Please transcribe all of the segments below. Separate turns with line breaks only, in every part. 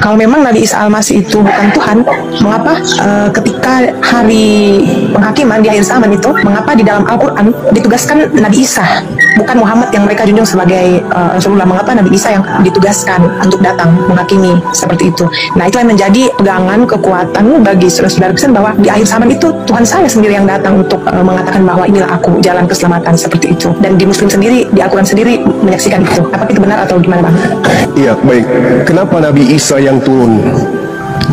Kalau memang Nabi Isa Al-Masih itu bukan Tuhan, mengapa ketika hari penghakiman di akhir zaman itu, mengapa di dalam Al-Quran ditugaskan Nabi Isa, bukan Muhammad yang mereka junjung sebagai Rasulullah? Mengapa Nabi Isa yang ditugaskan untuk datang menghakimi seperti itu? Nah, itu yang menjadi pegangan kekuatan bagi saudara-saudara Kristen bahwa di akhir zaman itu Tuhan saya sendiri yang datang untuk mengatakan bahwa inilah aku, jalan keselamatan, seperti itu. Dan di Muslim sendiri, di Al-Quran sendiri menyaksikan itu. Apakah itu benar atau gimana, Bang?
Iya, baik. Kenapa Nabi Isa yang turun?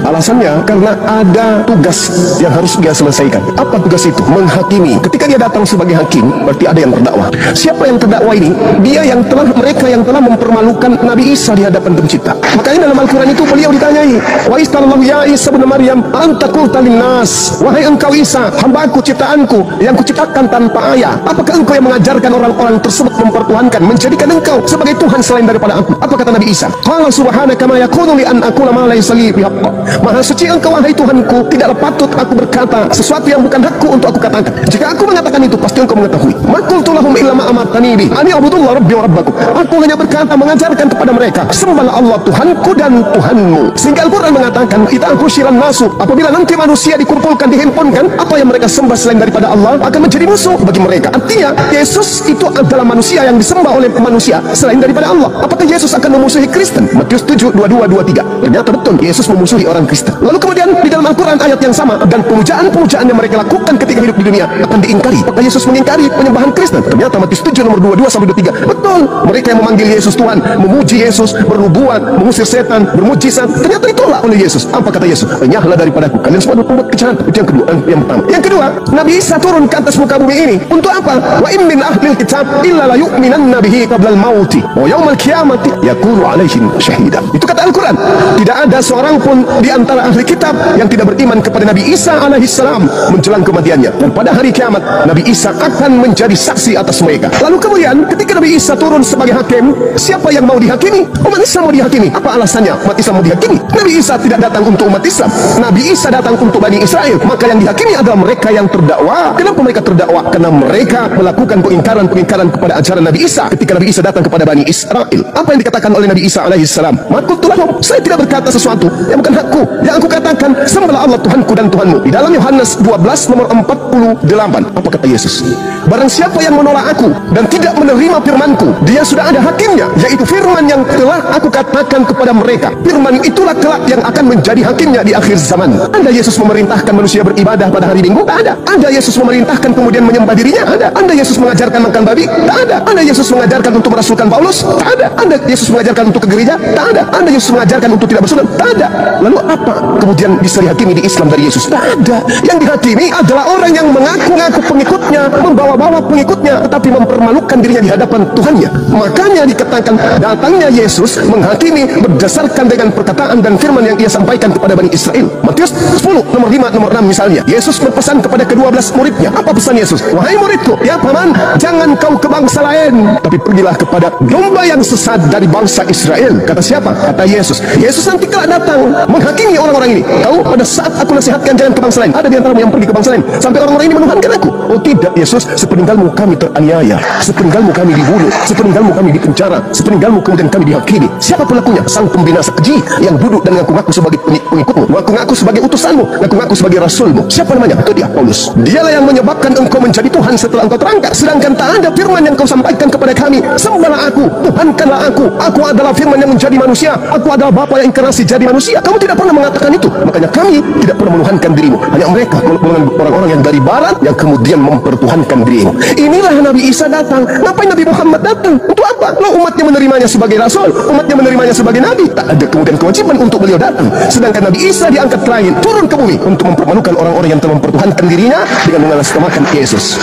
Alasannya karena ada tugas yang harus dia selesaikan. Apa tugas itu? Menghakimi. Ketika dia datang sebagai hakim, berarti ada yang terdakwa. Siapa yang terdakwa ini? Dia yang telah, mereka yang telah mempermalukan Nabi Isa di hadapan pencipta. Makanya dalam Al-Quran itu beliau ditanyai, wa istallahu ya Isa bin Maryam anta qulta linnas, wahai engkau Isa, hambaku, ciptaanku yang kuciptakan tanpa ayah, apakah engkau yang mengajarkan orang-orang tersebut mempertuhankan, menjadikan engkau sebagai Tuhan selain daripada aku? Apa kata Nabi Isa? Qala subhanaka ma yakunu li an aqula ma laysa li bihaqq. Maha suci engkau wahai Tuhanku, tidaklah patut aku berkata sesuatu yang bukan hakku untuk aku katakan. Jika aku mengatakan itu, pasti engkau mengetahui. Ma qultu lahum illa ma amartani bi an ya'budullah rabbi wa rabbakum. Aku hanya berkata, mengajarkan kepada mereka, sembahlah Allah Tuhanku dan Tuhanmu. Sehingga Al-Quran mengatakan, idza husyiran nasu, apabila nanti manusia dikumpulkan, dihimpunkan, apa yang mereka sembah selain daripada Allah akan menjadi musuh bagi mereka. Artinya Yesus itu adalah manusia yang disembah oleh manusia selain daripada Allah. Apakah Yesus akan memusuhi Kristen? Matius 7, 22, 23. Ternyata betul, Yesus memusuhi orang Kristen. Lalu kemudian di dalam Al-Quran ayat yang sama, dan pemujaan-pemujaan yang mereka lakukan ketika hidup di dunia akan diingkari. Apakah Yesus mengingkari penyembahan Kristen? Ternyata Matius 7 nomor 22 sampai 23. Betul, mereka yang memanggil Yesus Tuhan, memuji Yesus, bernubuat, mengusir setan, bermujizat, ternyata ditolak oleh Yesus. Apa kata Yesus? Enyahlah daripadaku, kalian semua membuat kejahatan. Itu yang kedua, yang pertama. Yang kedua, Nabi Isa turun ke atas muka bumi ini untuk apa? Wa in min ahlil kitab illa la yu'minanna bihi qabla al-mauti wa yaumal qiyamati yakunu alaihim syahida. Itu kata Al-Quran. Tidak ada seorang pun di antara ahli kitab yang tidak beriman kepada Nabi Isa alaihissalam menjelang kematiannya, dan pada hari kiamat Nabi Isa akan menjadi saksi atas mereka. Lalu kemudian ketika Nabi Isa turun sebagai hakim, siapa yang mau dihakimi? Umat Islam mau dihakimi. Apa alasannya umat Islam mau dihakimi? Nabi Isa tidak datang untuk umat Islam, Nabi Isa datang untuk Bani Israel. Maka yang dihakimi adalah mereka yang terdakwa. Kenapa mereka terdakwa? Karena mereka melakukan pengingkaran kepada ajaran Nabi Isa ketika Nabi Isa datang kepada Bani Israel. Apa yang dikatakan oleh Nabi Isa alaihissalam? Makultulahum, saya tidak berkata sesuatu yang bukan hakku. Yang aku katakan, sembahlah Allah Tuhanku dan Tuhanmu. Di dalam Yohanes 12 nomor 48, apa kata Yesus? Barang siapa yang menolak aku dan tidak menerima firmanku, dia sudah ada hakimnya, yaitu firman yang telah aku katakan kepada mereka. Firman itulah kelak yang akan menjadi hakimnya di akhir zaman. Anda Yesus memerintahkan manusia beribadah pada hari Minggu? Tak ada. Anda Yesus memerintahkan kemudian menyembah dirinya? Ada. Anda Yesus mengajarkan makan babi? Tak ada. Anda Yesus mengajarkan untuk merasulkan Paulus? Tak ada. Anda Yesus mengajarkan untuk ke gereja? Tak ada. Anda Yesus mengajarkan untuk tidak bersunat? Tak ada. Lalu apa kemudian bisa dihakimi di Islam dari Yesus? Tak ada. Yang dihakimi adalah orang yang mengaku-ngaku pengikutnya, membawa-bawa pengikutnya, tetapi mempermalukan dirinya di hadapan Tuhannya. Makanya dikatakan datangnya Yesus menghakimi berdasarkan dengan perkataan dan firman yang ia sampaikan kepada Bani Israel. Matius 10 nomor 5 nomor 6 misalnya, Yesus berpesan kepada ke-12 muridnya. Apa pesan Yesus? Wahai muridku, ya paman, jangan kau ke bangsa lain, tapi pergilah kepada domba yang sesat dari bangsa Israel. Kata siapa? Kata Yesus. Yesus nanti kelak datang menghakimi orang-orang ini. Tahu, pada saat aku nasihatkan jangan ke bangsa lain, ada di antaramu yang pergi ke bangsa lain sampai orang-orang ini menuhankan aku. Oh tidak Yesus, sepeninggalmu kami teraniaya, sepeninggalmu kami dibunuh, sepeninggalmu kami dipenjara, sepeninggalmu kemudian kami dihakimi. Siapa pelakunya? Sang pembinasa keji yang duduk dan ngaku-ngaku sebagai pengikutmu, ngaku-ngaku sebagai utusanmu, ngaku-ngaku sebagai rasulmu. Siapa namanya? Itu dia, Paulus. Dialah yang menyebabkan engkau menjadi Tuhan setelah engkau terangkat. Sedangkan tak ada firman yang kau sampaikan kepada kami, sembahlah aku, tuhankanlah aku adalah firman yang menjadi manusia, aku adalah Bapa yang inkarnasi jadi manusia. Kamu tidak pernah mengatakan itu. Makanya kami tidak pernah menuhankan dirimu. Hanya mereka, orang-orang yang dari barat yang kemudian mempertuhankan dirimu. Inilah Nabi Isa datang. Ngapain Nabi Muhammad datang? Untuk apa? Lo umatnya menerimanya sebagai rasul, umatnya menerimanya sebagai nabi. Tak ada kemudian kewajiban untuk beliau datang. Sedangkan Nabi Isa diangkat ke langit, turun ke bumi untuk mempermalukan orang-orang yang telah mempertuhankan dirinya dengan mengatasnamakan Yesus.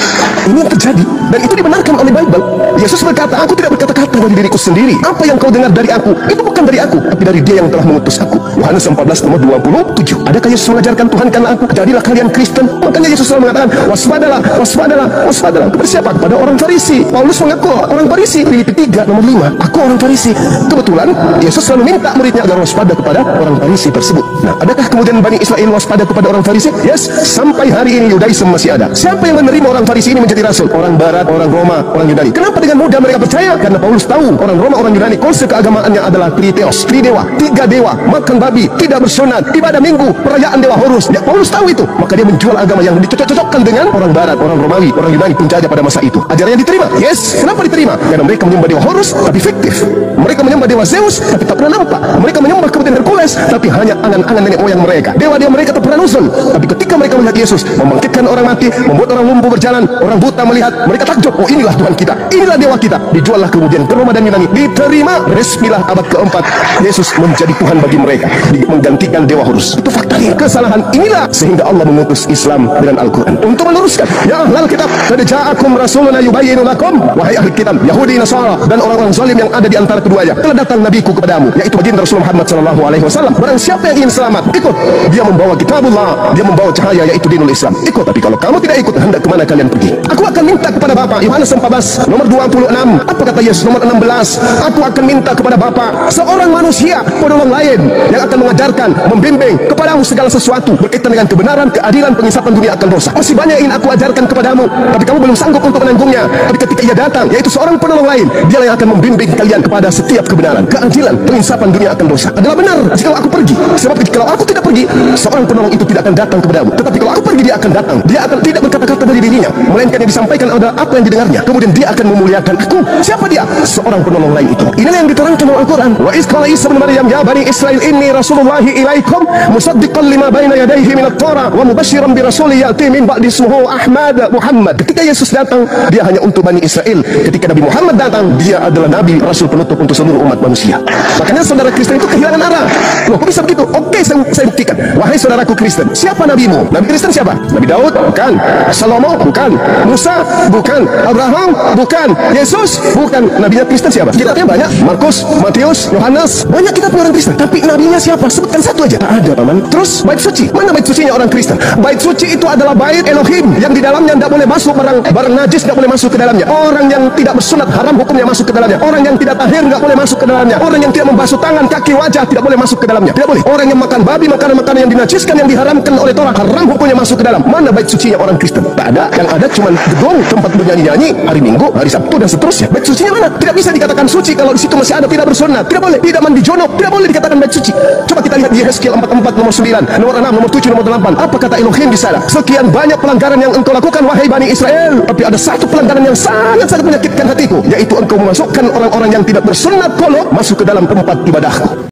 Ini yang terjadi dan itu dibenarkan oleh Bible. Yesus berkata, aku tidak berkata-kata dari diriku sendiri. Apa yang kau dengar dari aku, itu bukan dari aku, tapi dari Dia yang telah mengutus aku. Yohanes 14 nomor 27. Adakah Yesus mengajarkan Tuhankanlah aku? Jadilah kalian Kristen. Makanya Yesus selalu mengatakan, waspadalah, waspadalah, waspadalah. Kepada siapa? Kepada orang Farisi. Paulus mengaku orang Farisi. Filipi 3 nomor 5. Aku orang Farisi. Kebetulan Yesus selalu minta muridnya agar waspada kepada orang Farisi tersebut. Nah, adakah kemudian Bani Israel waspada kepada orang Farisi? Yes, sampai hari ini Yudaism masih ada. Siapa yang menerima orang Farisi ini menjadi rasul? Orang Barat, orang Roma, orang Yunani. Kenapa dengan mudah mereka percaya karena Paulus tahu orang Roma, orang Yunani konsep keagamaannya adalah triteos, tridewa, 3 dewa, makan babi, tidak bersunat, ibadah minggu, perayaan dewa Horus. Ya, Paulus tahu itu, maka dia menjual agama yang dicocok-cocokkan dengan orang Barat, orang Romawi, orang Yunani penjajah pada masa itu. Ajarannya diterima. Yes, kenapa diterima? Karena mereka menyembah dewa Horus tapi fiktif. Mereka menyembah dewa Zeus tapi tak pernah nampak. Mereka menyembah kemudian Hercules tapi hanya angan-angan nenek moyang mereka. Dewa-dewa mereka tak pernah nuzul. Tapi ketika mereka melihat Yesus membangkitkan orang mati, membuat orang lumpuh berjalan, orang buta melihat, mereka takjub. Oh, inilah Tuhan kita, inilah dewa kita. Dijuallah kemudian ke Roma dan Yunani, diterima. Resmilah abad keempat Yesus menjadi Tuhan bagi mereka, menggantikan dewa Horus. Itu faktanya. Kesalahan inilah sehingga Allah mengutus Islam dengan Al-Quran untuk meluruskan. Ya ahlal kitab, qad ja'akum rasuluna yubayyinu lakum, wahai ahli kitab, Yahudi, Nasara dan orang-orang zalim yang ada di antara keduanya, telah datang nabiku kepadamu, yaitu baginda Rasulullah Muhammad sallallahu alaihi wasallam. Barang siapa yang ingin selamat, ikut. Dia membawa kitabullah, dia membawa cahaya, yaitu dinul Islam. Ikut. Tapi kalau kamu tidak ikut, hendak kemana kalian pergi? Aku akan minta kepada Bapa. Yohanes 14 nomor 26. Apa kata Yesus? Nomor 16. Aku akan minta kepada Bapa seorang manusia, penolong lain yang akan mengajarkan, membimbing kepadamu segala sesuatu berkaitan dengan kebenaran, keadilan, pengisapan dunia akan dosa. Masih banyak yang ingin aku ajarkan kepadamu, tapi kamu belum sanggup untuk menanggungnya. Tapi ketika ia datang, yaitu seorang penolong lain, dia yang akan membimbing kalian kepada setiap kebenaran, keadilan, pengisapan dunia akan dosa. Adalah benar jika aku pergi. Sebab kalau aku tidak pergi, seorang penolong itu tidak akan datang kepadamu. Tetapi kalau aku pergi, dia akan datang. Dia akan tidak berkata-kata dari dirinya, melainkan yang disampaikan adalah apa yang didengarnya. Kemudian dia akan memuliakan aku. Siapa dia? Seorang penolong lain itu. Inilah yang diterangkan dalam Al-Quran. Wa iz qala Isa ibn Maryam ya bani Israil inni rasulullahi ilaikum musaddiqan lima baina yadayhi minat Torah wa mubashiran bi rasulin ya'ti min ba'di ismuhu Ahmad Muhammad. Ketika Yesus datang, dia hanya untuk Bani Israel. Ketika Nabi Muhammad datang, dia adalah Nabi Rasul penutup untuk seluruh umat manusia. Makanya saudara Kristen itu kehilangan arah. Loh, kok bisa begitu? Oke, saya buktikan. Wahai saudaraku Kristen, siapa nabimu? Nabi Kristen siapa? Nabi Daud? Bukan. Salomo? Bukan. Musa? Bukan. Abraham? Bukan. Yesus? Bukan. Nabinya Kristen siapa? Kitabnya banyak. Markus, Matius, Yohanes. Banyak kitab orang Kristen. Tapi nabinya siapa? Sebutkan satu aja. Tak ada, paman. Terus bait suci. Mana bait sucinya orang Kristen? Bait suci itu adalah bait Elohim yang di dalamnya tidak boleh masuk barang najis, tidak boleh masuk ke dalamnya. Orang yang tidak bersunat haram hukumnya masuk ke dalamnya. Orang yang tidak tahir tidak boleh masuk ke dalamnya. Orang yang tidak membasuh tangan, kaki, wajah tidak boleh masuk ke dalamnya. Tidak boleh. Orang yang makan babi, makanan-makanan yang dinajiskan, yang diharamkan oleh Torah, haram hukumnya masuk ke dalam. Mana bait sucinya orang Kristen? Tak ada. Yang ada cuma gedung tempat bernyanyi-nyanyi hari Minggu, hari Sabtu dan seterusnya. Bait sucinya mana? Tidak bisa dikatakan suci kalau di situ masih ada tidak bersunat. Tidak boleh. Tidak mandi junub. Tidak boleh dikatakan bait suci. Coba kita lihat di Yehezkiel 44 nomor 9, nomor 6, nomor 7, nomor 8. Apa kata Elohim di sana? Sekian banyak pelanggaran yang engkau lakukan wahai Bani Israel, tapi ada satu pelanggaran yang sangat-sangat menyakitkan hatiku, yaitu engkau memasukkan orang-orang yang tidak bersunat kolok masuk ke dalam tempat ibadahku.